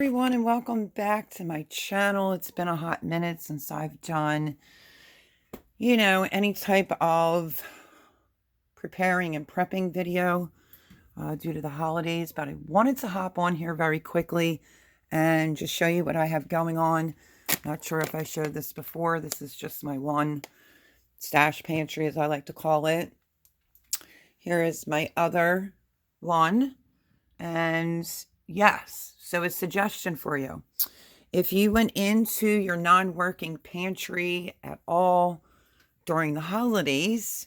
Everyone, and welcome back to my channel. It's been a hot minute since I've done, any type of preparing and prepping video due to the holidays, but I wanted to hop on here very quickly and just show you what I have going on. Not sure if I showed this before. This is just my one stash pantry, as I like to call it. Here is my other one, and yes, so a suggestion for you. If you went into your non-working pantry at all during the holidays,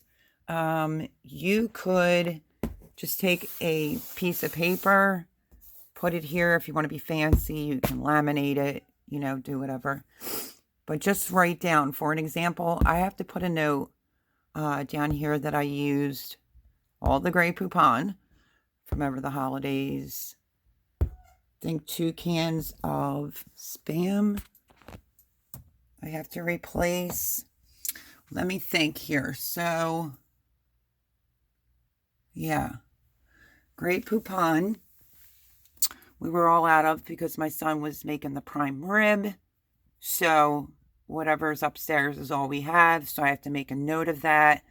you could just take a piece of paper, put it here. If you want to be fancy, you can laminate it, do whatever. But just write down, for an example, I have to put a note down here that I used all the Grey Poupon from over the holidays. I think 2 cans of Spam I have to replace. Let me think here. So, yeah, Grey Poupon we were all out of because my son was making the prime rib. So whatever's upstairs is all we have. So I have to make a note of that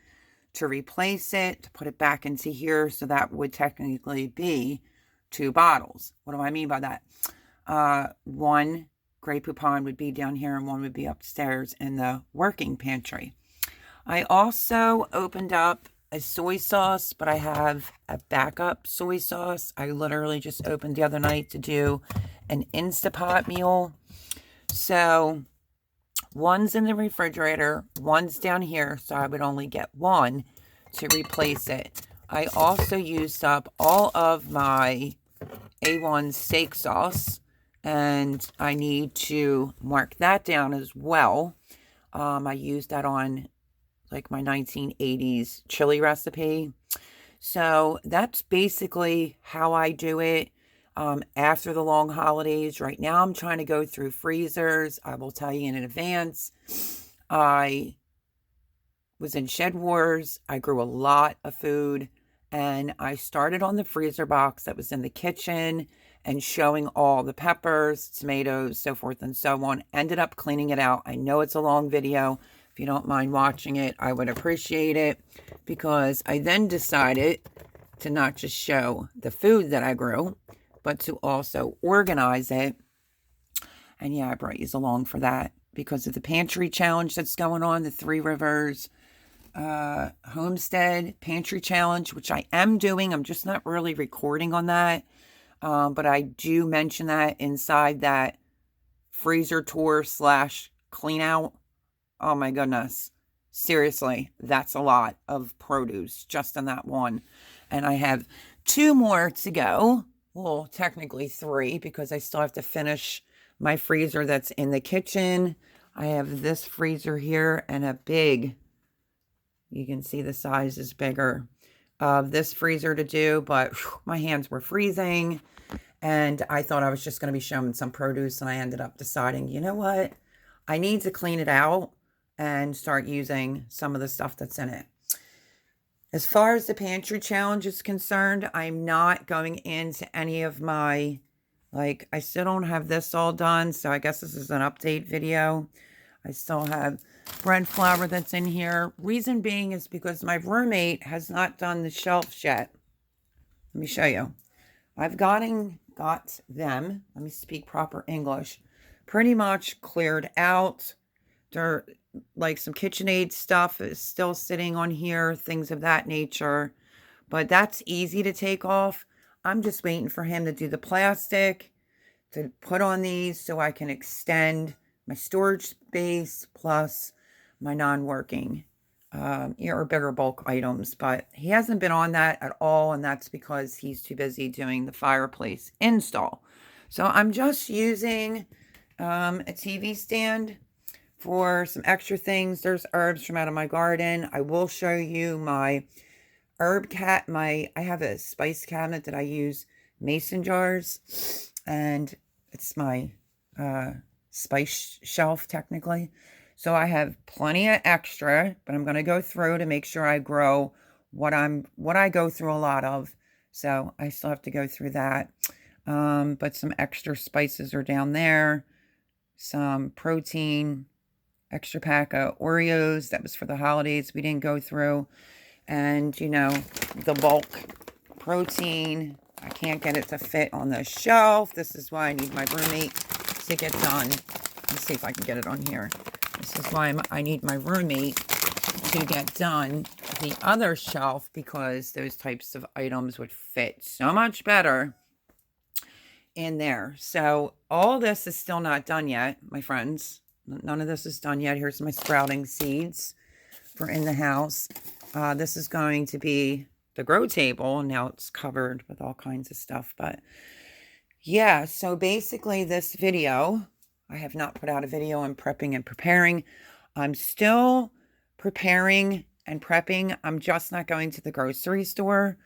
to replace it, to put it back into here. So that would technically be 2 bottles. What do I mean by that? One Grey Poupon would be down here and one would be upstairs in the working pantry. I also opened up a soy sauce, but I have a backup soy sauce. I literally just opened the other night to do an Instapot meal. So one's in the refrigerator, one's down here, so I would only get one to replace it. I also used up all of my A1 steak sauce, and I need to mark that down as well. I used that on like my 1980s chili recipe. So that's basically how I do it after the long holidays. Right now I'm trying to go through freezers. I will tell you in advance. I was in Shed Wars. I grew a lot of food, and I started on the freezer box that was in the kitchen and showing all the peppers, tomatoes, so forth and so on. Ended up cleaning it out. I know it's a long video. If you don't mind watching it, I would appreciate it, because I then decided to not just show the food that I grew, but to also organize it. And yeah, I brought you along for that because of the pantry challenge that's going on, the Three Rivers Homestead Pantry Challenge, which I am doing. I'm just not really recording on that. But I do mention that inside that freezer tour / clean out. Oh my goodness. Seriously, that's a lot of produce just in that one. And I have 2 more to go. Well, technically 3, because I still have to finish my freezer that's in the kitchen. I have this freezer here and a big, you can see the size is bigger, of this freezer to do, but my hands were freezing. And I thought I was just going to be showing some produce, and I ended up deciding, you know what? I need to clean it out and start using some of the stuff that's in it. As far as the pantry challenge is concerned, I'm not going into any of my, I still don't have this all done, so I guess this is an update video. I still have bread flour that's in here. Reason being is because my roommate has not done the shelves yet. Let me show you. I've got them, let me speak proper English, pretty much cleared out. There, like, some KitchenAid stuff is still sitting on here, things of that nature, but that's easy to take off. I'm just waiting for him to do the plastic to put on these so I can extend my storage space plus my non-working or bigger bulk items. But he hasn't been on that at all, and that's because he's too busy doing the fireplace install. So I'm just using a TV stand for some extra things. There's herbs from out of my garden. I will show you my I have a spice cabinet that I use mason jars, and it's my spice shelf technically. So I have plenty of extra, but I'm going to go through to make sure I grow what I go through a lot of. So I still have to go through that. But some extra spices are down there. Some protein, extra pack of Oreos. That was for the holidays we didn't go through. And, you know, the bulk protein. I can't get it to fit on the shelf. This is why I need my roommate to get done. Let's see if I can get it on here. This is why I need my roommate to get done the other shelf, because those types of items would fit so much better in there. So all this is still not done yet, my friends. None of this is done yet. Here's my sprouting seeds for in the house. This is going to be the grow table. Now it's covered with all kinds of stuff. But yeah, so basically this video, I have not put out a video on prepping and preparing. I'm still preparing and prepping. I'm just not going to the grocery store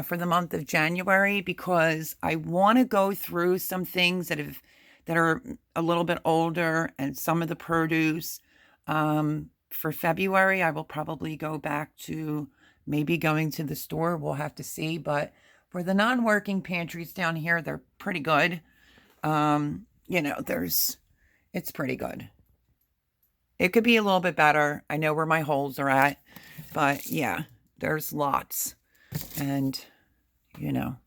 for the month of January, because I want to go through some things that are a little bit older, and some of the produce. For February, I will probably go back to maybe going to the store. We'll have to see. But for the non-working pantries down here, they're pretty good. You know, it's pretty good. It could be a little bit better. I know where my holes are at, but yeah, there's lots. And, you know,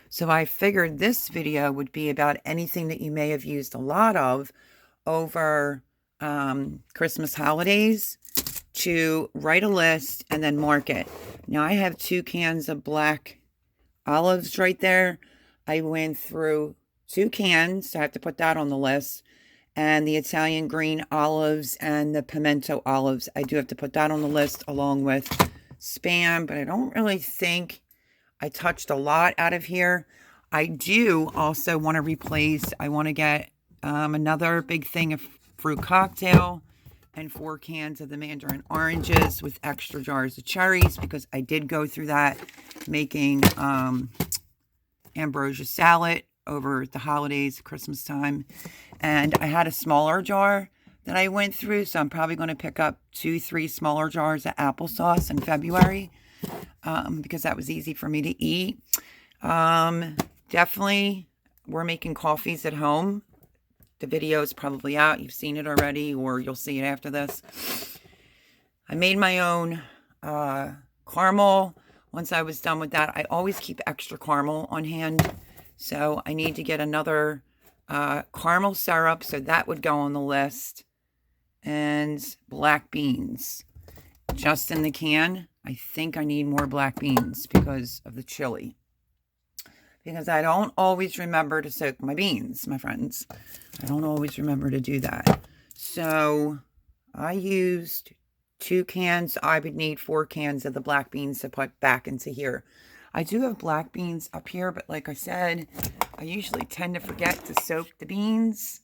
so I figured this video would be about anything that you may have used a lot of over Christmas holidays, to write a list and then mark it. Now I have 2 cans of black olives right there. I went through 2 cans, so I have to put that on the list. And the Italian green olives and the pimento olives, I do have to put that on the list, along with Spam. But I don't really think I touched a lot out of here. I do also want to replace, I want to get another big thing of fruit cocktail and 4 cans of the mandarin oranges with extra jars of cherries, because I did go through that making ambrosia salad over the holidays, Christmas time. And I had a smaller jar that I went through, so I'm probably going to pick up 2-3 smaller jars of applesauce in February, because that was easy for me to eat. Definitely, we're making coffees at home. The video is probably out. You've seen it already, or you'll see it after this. I made my own caramel. Once I was done with that, I always keep extra caramel on hand. So I need to get another caramel syrup, so that would go on the list. And black beans, just in the can. I think I need more black beans because of the chili. Because I don't always remember to soak my beans, my friends. I don't always remember to do that. So I used 2 cans. I would need 4 cans of the black beans to put back into here. I do have black beans up here, but like I said, I usually tend to forget to soak the beans.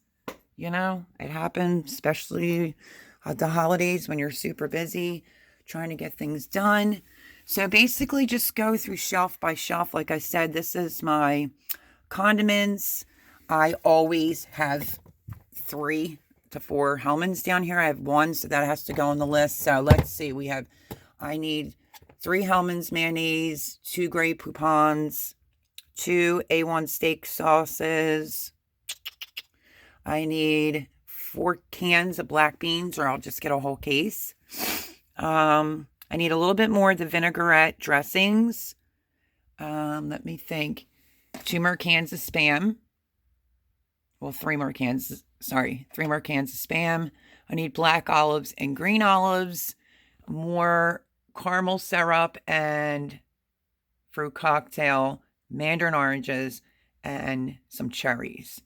You know, it happens, especially at the holidays when you're super busy trying to get things done. So basically just go through shelf by shelf. Like I said, this is my condiments. I always have 3 to 4 Hellmann's down here. I have 1, so that has to go on the list. So let's see. I need 3 Hellmann's mayonnaise, 2 Grey Poupons, 2 A1 steak sauces. I need 4 cans of black beans, or I'll just get a whole case. I need a little bit more of the vinaigrette dressings. Let me think. 2 more cans of Spam. Well, 3 more cans. Sorry, 3 more cans of Spam. I need black olives and green olives. More caramel syrup and fruit cocktail, mandarin oranges, and some cherries.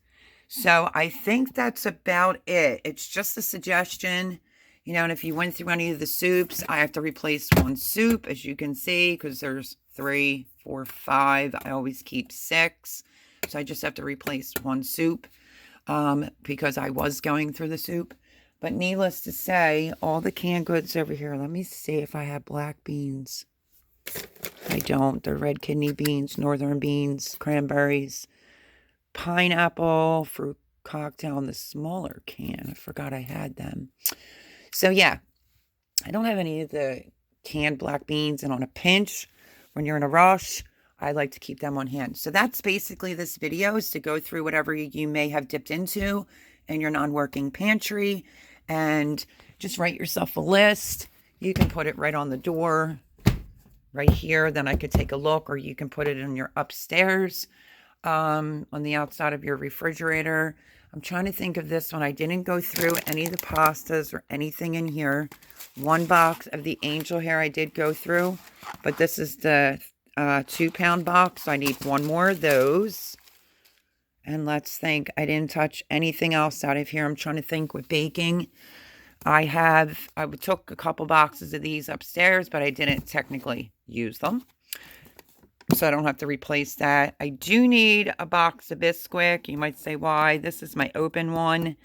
So I think that's about it. It's just a suggestion. You know, and if you went through any of the soups, I have to replace 1 soup, as you can see, because there's 3, 4, 5. I always keep 6. So I just have to replace 1 soup because I was going through the soup. But needless to say, all the canned goods over here. Let me see if I have black beans. I don't. They're red kidney beans, northern beans, cranberries, pineapple, fruit cocktail in the smaller can. I forgot I had them. So yeah, I don't have any of the canned black beans, and on a pinch, when you're in a rush, I like to keep them on hand. So that's basically this video, is to go through whatever you may have dipped into in your non-working pantry and just write yourself a list. You can put it right on the door right here. Then I could take a look, or you can put it in your upstairs on the outside of your refrigerator. I'm trying to think of this one. I didn't go through any of the pastas or anything in here. One box of the angel hair I did go through, but this is the 2-pound box. So I need one more of those. And let's think. I didn't touch anything else out of here. I'm trying to think with baking. I took a couple boxes of these upstairs, but I didn't technically use them, so I don't have to replace that. I do need a box of Bisquick. You might say, why? This is my open one.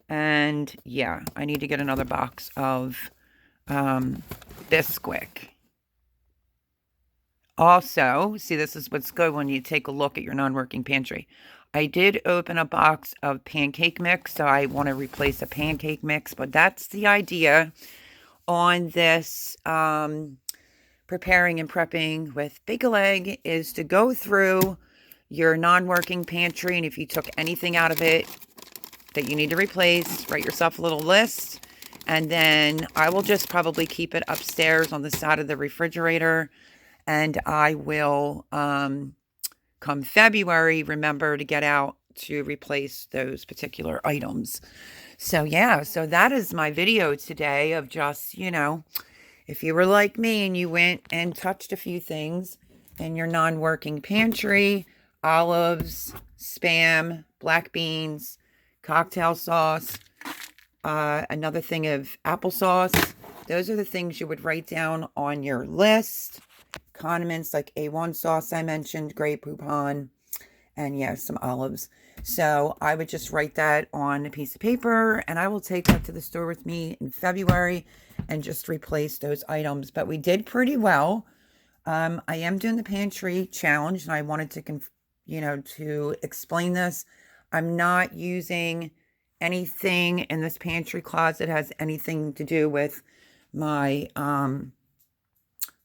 And yeah, I need to get another box of Bisquick. Also, see, this is what's good when you take a look at your non-working pantry. I did open a box of pancake mix, so I want to replace a pancake mix, but that's the idea on this preparing and prepping with Bake a Leg, is to go through your non-working pantry, and if you took anything out of it that you need to replace, write yourself a little list, and then I will just probably keep it upstairs on the side of the refrigerator, and I will come February, remember to get out to replace those particular items. So yeah, so that is my video today of just, if you were like me and you went and touched a few things in your non-working pantry, olives, Spam, black beans, cocktail sauce, another thing of applesauce. Those are the things you would write down on your list. Condiments like A1 sauce I mentioned, Grey Poupon, and yeah, some olives. So I would just write that on a piece of paper, and I will take that to the store with me in February and just replace those items. But we did pretty well. I am doing the pantry challenge, and I wanted to, to explain this. I'm not using anything in this pantry closet that has anything to do with my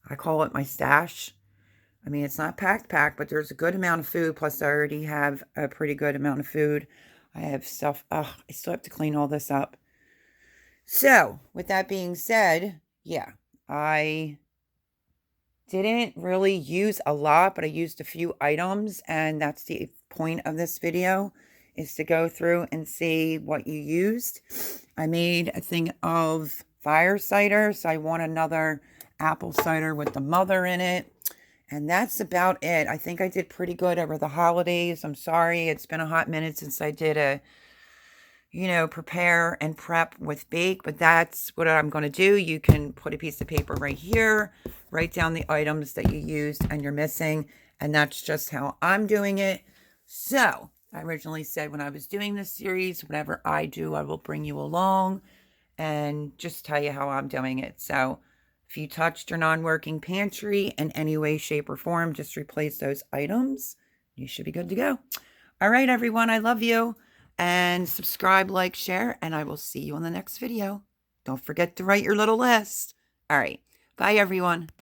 I call it my stash. I mean, it's not packed, but there's a good amount of food. Plus, I already have a pretty good amount of food. I have stuff. I still have to clean all this up. So, with that being said, yeah, I didn't really use a lot, but I used a few items. And that's the point of this video, is to go through and see what you used. I made a thing of fire cider. So I want another apple cider with the mother in it, and that's about it. I think I did pretty good over the holidays. I'm sorry, it's been a hot minute since I did a prepare and prep with bake, but that's what I'm going to do. You can put a piece of paper right here, write down the items that you used and you're missing, and that's just how I'm doing it. So I originally said when I was doing this series, whatever I do, I will bring you along and just tell you how I'm doing it. So if you touched your non-working pantry in any way, shape, or form, just replace those items. You should be good to go. All right, everyone, I love you. And subscribe, like, share, and I will see you on the next video. Don't forget to write your little list. All right, bye, everyone.